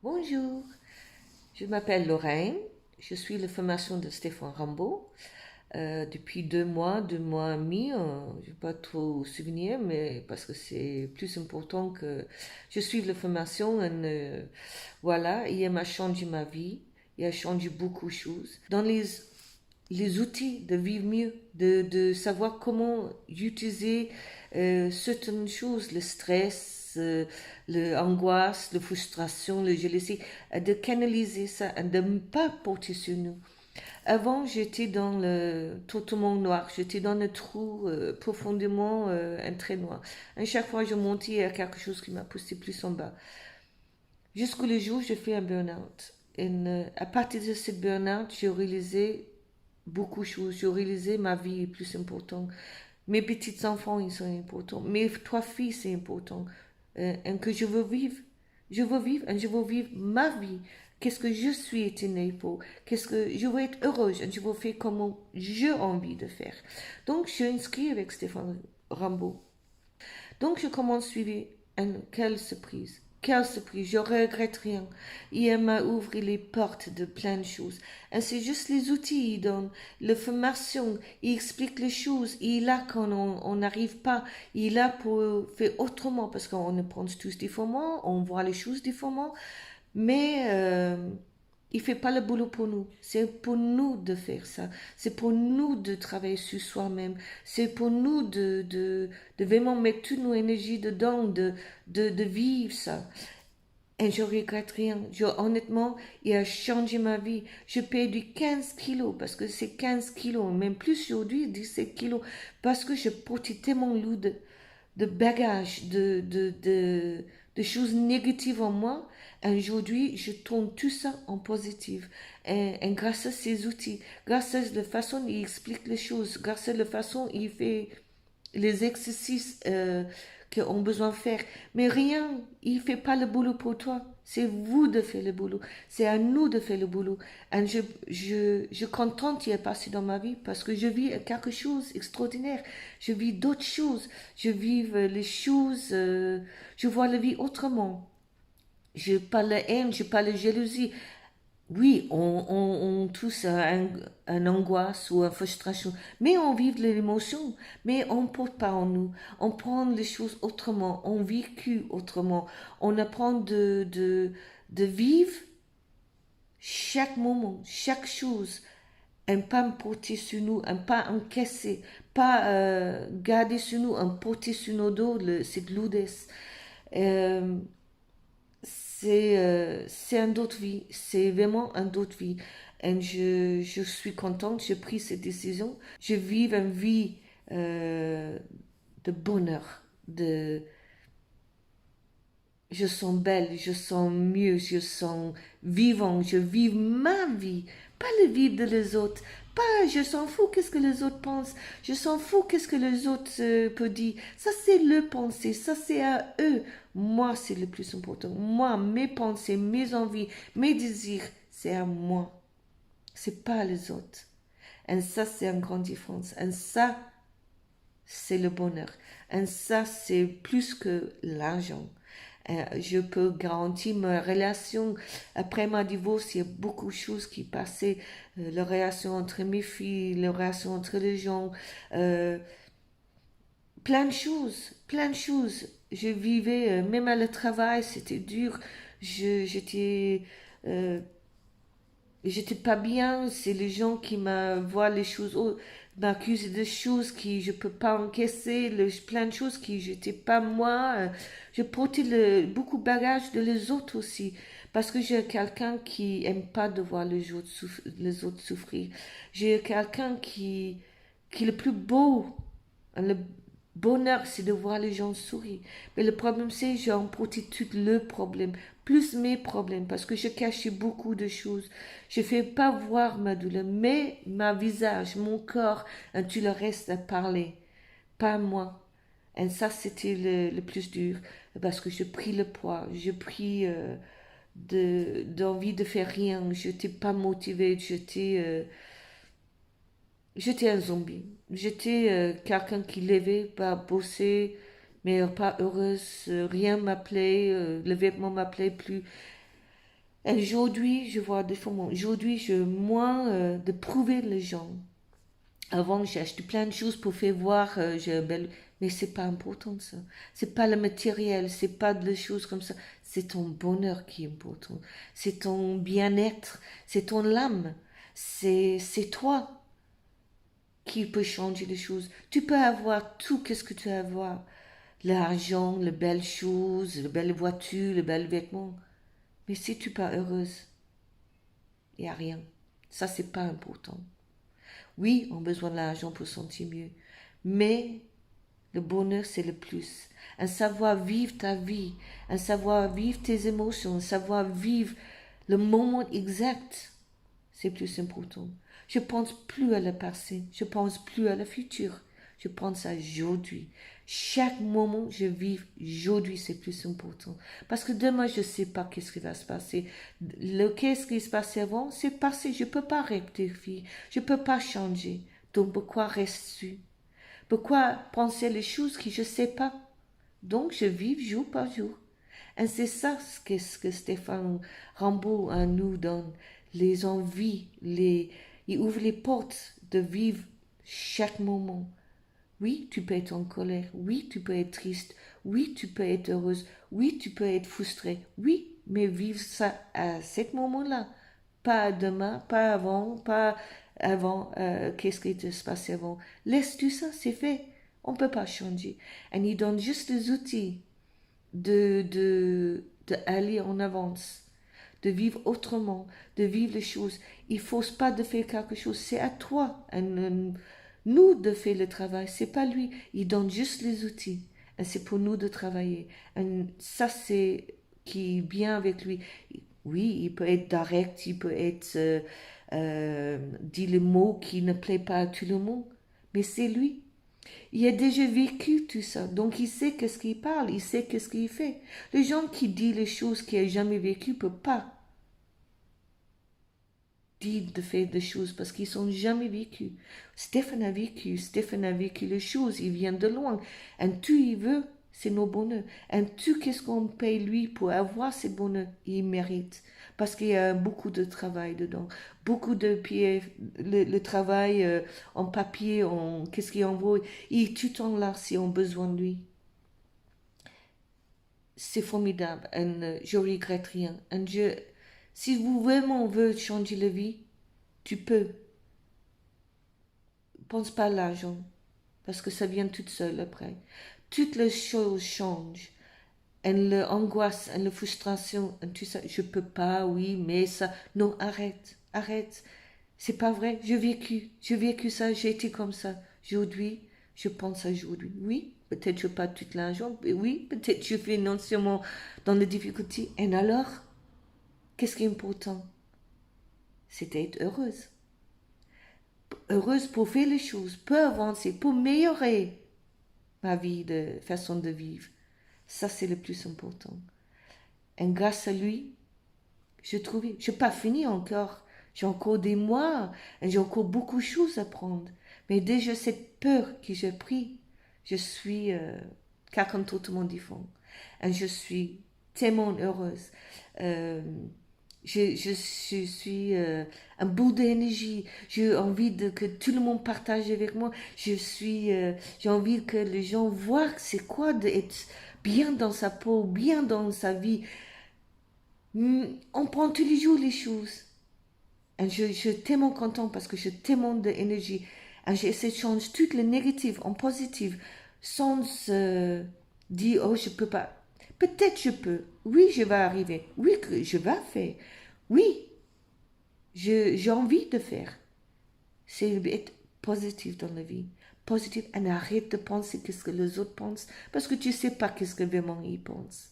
Bonjour, je m'appelle Lorraine, je suis la formation de Stéphane Rambaud. Depuis 2 mois et demi, je n'ai pas trop souvenir, mais parce que c'est plus important que je suive la formation. Voilà, il m'a changé ma vie, il a changé beaucoup de choses. Dans les outils de vivre mieux, de savoir comment utiliser certaines choses, le stress, l'angoisse, la frustration, le jalousie, de canaliser ça, de ne pas porter sur nous. Avant, j'étais dans le totalement noir, j'étais dans le trou profondément un trait noir. À chaque fois, je montais, il y a quelque chose qui m'a poussé plus en bas. Jusqu'au jour où j'ai fait un burn-out. Et à partir de ce burn-out, j'ai réalisé beaucoup de choses. J'ai réalisé ma vie est plus importante. Mes petits enfants, ils sont importants. Mes 3 filles, c'est important. Et que je veux vivre. Je veux vivre et je veux vivre ma vie. Qu'est-ce que je suis été née pour? Qu'est-ce que je veux être heureuse et je veux faire comme j'ai envie de faire. Donc, je suis inscrite avec Stéphane Rambaud. Donc, je commence à suivre. Quelle surprise! Quelle surprise! Je regrette rien. Il m'a ouvert les portes de plein de choses. Et c'est juste les outils, il donne, la formation, il explique les choses. Il est là quand on n'arrive pas. Il est là pour faire autrement parce qu'on ne pense tous différemment, on voit les choses différemment. Mais il fait pas le boulot pour nous. C'est pour nous de faire ça. C'est pour nous de travailler sur soi-même. C'est pour nous de vraiment mettre toute nos énergies dedans, de vivre ça. Et je regrette rien. Honnêtement, il a changé ma vie. Je perdu 15 kilos parce que c'est 15 kilos, même plus aujourd'hui, 17 kilos, parce que je portais tellement lourd de bagages, de choses négatives en moi. Et aujourd'hui, je tourne tout ça en positif. Et grâce à ces outils, grâce à la façon dont il explique les choses, grâce à la façon dont il fait les exercices qu'on a besoin de faire. Mais rien, il ne fait pas le boulot pour toi. C'est vous de faire le boulot. C'est à nous de faire le boulot. Et je suis contente qu'il ait passé dans ma vie parce que je vis quelque chose d'extraordinaire. Je vis d'autres choses. Je vis les choses, je vois la vie autrement. Je parle de haine, je parle de jalousie. Oui, on tous un angoisse ou une frustration, mais on vit l'émotion, mais on ne porte pas en nous. On prend les choses autrement, on vécu autrement. On apprend de vivre chaque moment, chaque chose, un pas porter sur nous, un pas encaisser, pas garder sur nous, un porter sur nos dos, cette lourdesse. Euh, c'est un autre vie, c'est vraiment un autre vie. Et je suis contente, j'ai pris cette décision. Je vis une vie de bonheur, je sens belle, je sens mieux, je sens vivant, je vis ma vie, pas le vie de les autres. Pas, je s'en fous qu'est-ce que les autres pensent, je s'en fous qu'est-ce que les autres peuvent dire. Ça, c'est le pensée, ça, c'est à eux. Moi, c'est le plus important. Moi, mes pensées, mes envies, mes désirs, c'est à moi. C'est pas les autres. Et ça, c'est une grande différence. Et ça, c'est le bonheur. Et ça, c'est plus que l'argent. Je peux garantir ma relation. Après ma divorce, il y a beaucoup de choses qui passaient. La relation entre mes filles, la relation entre les gens. euh, Plein de choses, plein de choses. Je vivais, même à le travail, c'était dur. J'étais euh, j'étais pas bien, c'est les gens qui me voient les choses, m'accusent de choses qui je peux pas encaisser, plein de choses qui j'étais pas moi. Je portais beaucoup de bagages de les autres aussi, parce que j'ai quelqu'un qui aime pas de voir les autres souffrir. J'ai quelqu'un qui est le plus beau, le bonheur, c'est de voir les gens sourire. Mais le problème, c'est que j'ai emporté tout le problème, plus mes problèmes, parce que je cachais beaucoup de choses. Je ne fais pas voir ma douleur, mais ma visage, mon corps, et tout le reste à parler, pas moi. Et ça, c'était le plus dur, parce que je pris le poids, je pris d'envie de faire rien, je n'étais pas motivée, j'étais un zombie. J'étais quelqu'un qui levait, pas bosser, mais pas heureuse. Rien m'appelait, le vêtement m'appelait plus. Et aujourd'hui, je vois différemment. Aujourd'hui, je moins de prouver les gens. Avant, j'ai acheté plein de choses pour faire voir, j'ai une belle. Mais c'est pas important ça. C'est pas le matériel, c'est pas des choses comme ça. C'est ton bonheur qui est important. C'est ton bien-être, c'est ton âme. C'est toi qui peut changer les choses. Tu peux avoir tout, qu'est-ce que tu veux avoir? L'argent, les belles choses, les belles voitures, les belles vêtements. Mais si tu n'es pas heureuse, il n'y a rien. Ça, c'est pas important. Oui, on a besoin de l'argent pour se sentir mieux. Mais le bonheur, c'est le plus. Un savoir vivre ta vie, un savoir vivre tes émotions, un savoir vivre le moment exact, c'est plus important. Je pense plus à le passé, je pense plus à le futur. Je pense à aujourd'hui. Chaque moment je vis aujourd'hui, c'est plus important. Parce que demain, je ne sais pas qu'est-ce qui va se passer. Qu'est-ce qui se passe avant, c'est passé. Je ne peux pas rectifier. Je ne peux pas changer. Donc, pourquoi reste-tu? Pourquoi penser les choses que je ne sais pas? Donc, je vis jour par jour. Et c'est ça ce que Stéphane Rambaud nous donne. Les envies, il ouvre les portes de vivre chaque moment. Oui, tu peux être en colère. Oui, tu peux être triste. Oui, tu peux être heureuse. Oui, tu peux être frustrée. Oui, mais vivre ça à ce moment-là. Pas demain, pas avant, pas avant, qu'est-ce qui se passe avant. Laisse-tu ça, c'est fait. On ne peut pas changer. Et il donne juste les outils de aller en avance, de vivre autrement, de vivre les choses. Il ne force pas de faire quelque chose, c'est à toi, nous de faire le travail, c'est pas lui. Il donne juste les outils. Et c'est pour nous de travailler. Et ça, c'est qui est bien avec lui. Oui, il peut être direct, il peut être dit le mot qui ne plaît pas à tout le monde, mais c'est lui. Il a déjà vécu tout ça, donc il sait qu'est-ce qu'il parle, il sait qu'est-ce qu'il fait. Les gens qui disent les choses qu'il n'a jamais vécues ne peuvent pas dire de faire des choses parce qu'ils sont jamais vécus. Stéphane a vécu les choses, il vient de loin. Et tout il veut, c'est nos bonheurs. Et tout qu'est-ce qu'on paye lui pour avoir ces bonheurs, il mérite. Parce qu'il y a beaucoup de travail dedans, beaucoup de pieds, le travail en papier, qu'est-ce qu'il envoie, il est tout le temps là si on a besoin de lui. C'est formidable et je regrette rien. Et si vous vraiment voulez changer la vie, tu peux. Pense pas à l'argent, parce que ça vient toute seule après. Toutes les choses changent. Et l'angoisse, et la frustration, et tout ça, je peux pas, oui, mais ça, non, arrête, arrête. C'est pas vrai, j'ai vécu ça, j'ai été comme ça. Aujourd'hui, je pense à aujourd'hui. Oui, peut-être je pas toute l'argent, mais oui, peut-être je suis financièrement dans les difficultés. Et alors, qu'est-ce qui est important? C'est d'être heureuse. Heureuse pour faire les choses, pour avancer, pour améliorer ma vie, de façon de vivre. Ça, c'est le plus important. Et grâce à lui, je n'ai pas fini encore. J'ai encore des mois et j'ai encore beaucoup de choses à prendre. Mais déjà, cette peur que j'ai prise, je suis quelqu'un totalement différent. Et je suis tellement heureuse. Euh, je suis un bout d'énergie. J'ai envie que tout le monde partage avec moi. J'ai envie que les gens voient c'est quoi d'être bien dans sa peau, bien dans sa vie. On prend tous les jours les choses. Et je suis tellement content parce que j'ai tellement d'énergie. Et j'essaie de changer toutes les négatives en positives sans dire, oh, je peux pas. Peut-être je peux. Oui, je vais arriver. Oui, que je vais faire. Oui, j'ai envie de faire. C'est être positif dans la vie. Positif. Et arrête de penser qu'est-ce que les autres pensent. Parce que tu ne sais pas qu'est-ce que vraiment ils pensent.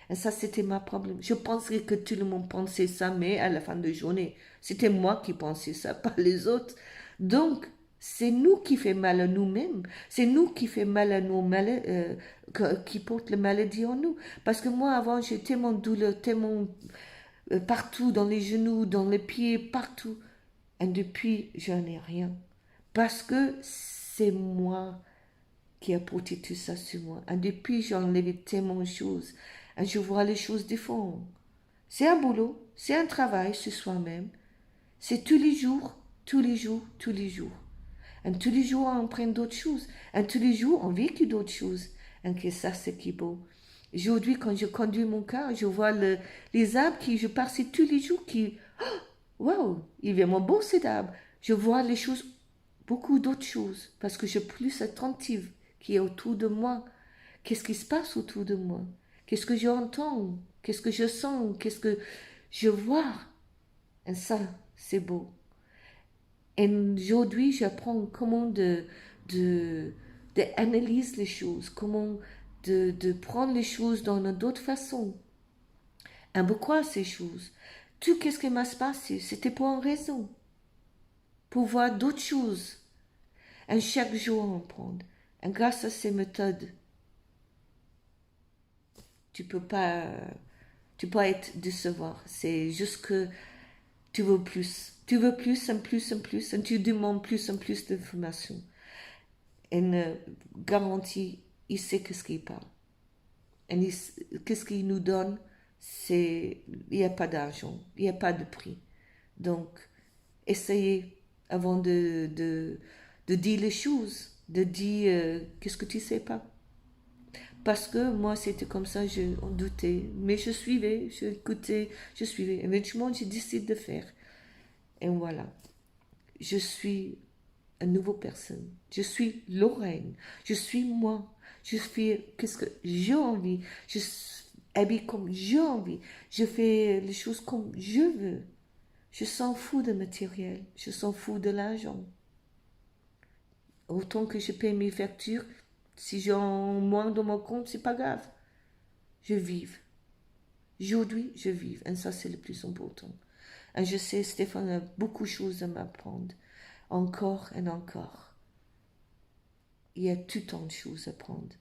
Et ça, c'était ma problème. Je penserais que tout le monde pensait ça, mais à la fin de la journée, c'était moi qui pensais ça, pas les autres. Donc, c'est nous qui fait mal à nous-mêmes. C'est nous qui fait mal à nos maladies, qui portent la maladie en nous. Parce que moi, avant, j'ai tellement de douleur, tellement partout, dans les genoux, dans les pieds, partout. Et depuis, je n'ai rien. Parce que c'est moi qui a porté tout ça sur moi. Et depuis, j'ai enlevé tellement de choses. Et je vois les choses différentes. C'est un boulot, c'est un travail sur soi-même. C'est tous les jours, tous les jours, tous les jours. Et tous les jours, on apprend d'autres choses. Et tous les jours, on vécu d'autres choses. Et que ça, c'est qui est beau. Aujourd'hui, quand je conduis mon car, je vois les arbres qui, je passe tous les jours, qui, waouh, il est vraiment beau cet arbre. Je vois les choses, beaucoup d'autres choses, parce que je suis plus attentive qui est autour de moi. Qu'est-ce qui se passe autour de moi? Qu'est-ce que j'entends? Qu'est-ce que je sens? Qu'est-ce que je vois? Et ça, c'est beau. Et aujourd'hui, j'apprends comment de, d'analyser les choses, comment de prendre les choses dans d'autres façons. Et pourquoi ces choses? Tout ce qui m'a passé, c'était pour une raison, pour voir d'autres choses. Et chaque jour, on prend. Et grâce à ces méthodes, tu peux pas, tu peux pas être décevoir. C'est juste que tu veux plus. Tu veux plus, et plus, et plus, et tu demandes plus, et plus d'informations. Et ne garantit, il sait ce qu'il parle. Et qu'est-ce qu'il nous donne, c'est, il n'y a pas d'argent, il n'y a pas de prix. Donc, essayez avant de dire les choses, de dire qu'est-ce que tu sais pas. Parce que moi, c'était comme ça, on doutais. Mais je suivais, j'écoutais, je suivais. Éventuellement, j'ai décidé de faire. Et voilà. Je suis une nouvelle personne. Je suis Lorraine. Je suis moi. Je fais qu'est-ce que j'ai envie. Je habille comme j'ai envie. Je fais les choses comme je veux. Je s'en fous de matériel. Je s'en fous de l'argent. Autant que je paye mes factures, si j'ai moins dans mon compte, c'est pas grave. Je vive. Aujourd'hui, je vive. Et ça, c'est le plus important. Et je sais, Stéphane a beaucoup de choses à m'apprendre. Encore et encore. Il y a tout tant de choses à prendre.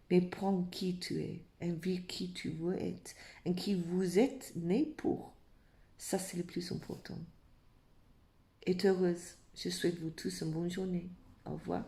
Mais prends qui tu es, et vis qui tu veux être, et qui vous êtes né pour. Ça, c'est le plus important. Et heureuse. Je souhaite vous tous une bonne journée. Au revoir.